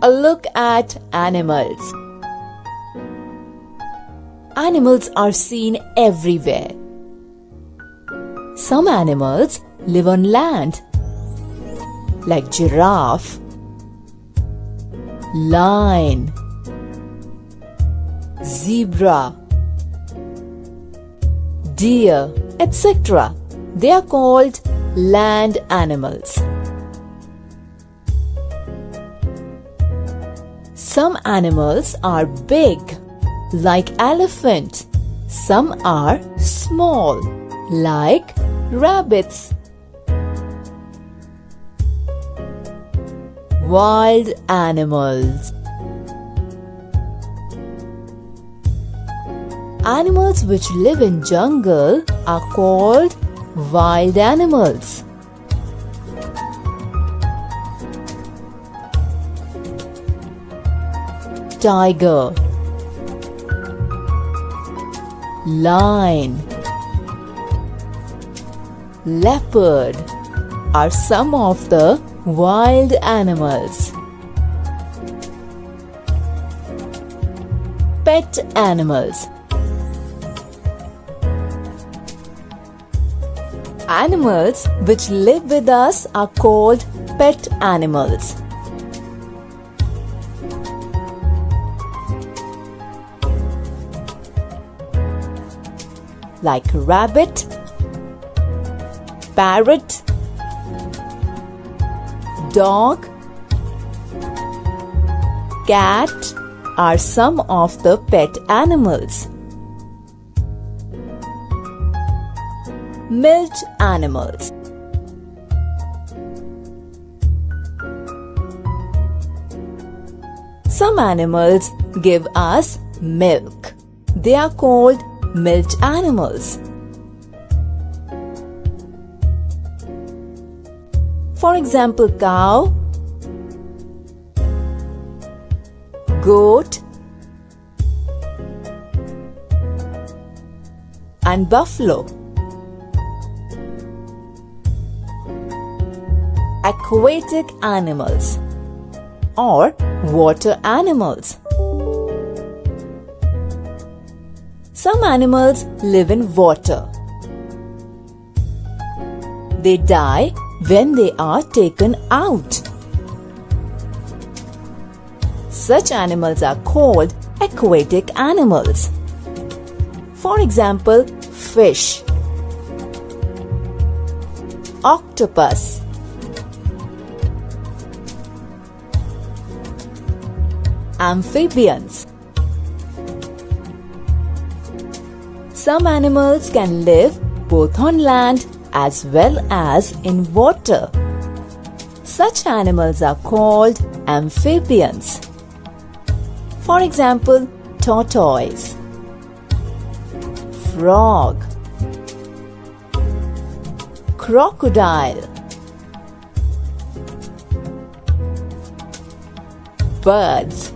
a look at animals. Animals are seen everywhere. Some animals live on land, like giraffe, lion, zebra, deer, etc. They are called land animals. Some animals are big, like elephant. Some are small, like rabbits. Wild animals. Animals which live in jungle are called wild animals. Tiger, lion, leopard are some of the wild animals. Pet animals. Animals which live with us are called pet animals. Like rabbit, parrot, dog, cat are some of the pet animals. Milk animals. Some animals give us milk. They are called milk animals. For example, cow, goat, and buffalo. Aquatic animals or water animals. Some animals live in water. They die when they are taken out. Such animals are called aquatic animals. For example, fish, octopus, amphibians. Some animals can live both on land as well as in water. Such animals are called amphibians. For example, tortoise, frog, crocodile, birds.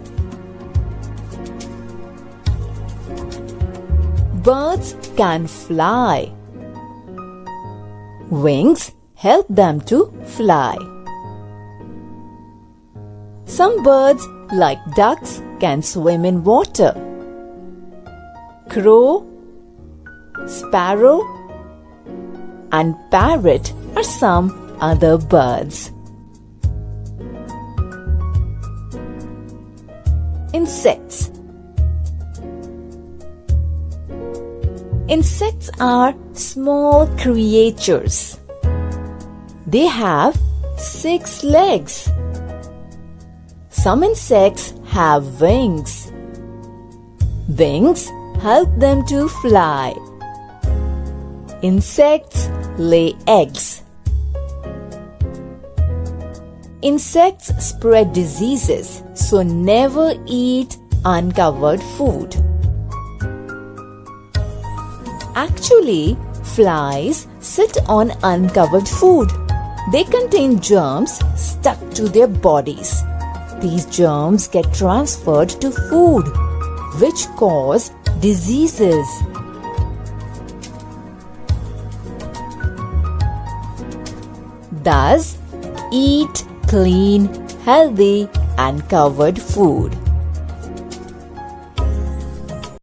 Birds can fly. Wings help them to fly. Some birds, like ducks, can swim in water. Crow, sparrow, and parrot are some other birds. Insects. Insects are small creatures. They have 6 legs. Some insects have wings. Wings help them to fly. Insects lay eggs. Insects spread diseases, so never eat uncovered food. Actually, flies sit on uncovered food. They contain germs stuck to their bodies. These germs get transferred to food, which cause diseases. Thus, eat clean, healthy, and covered food.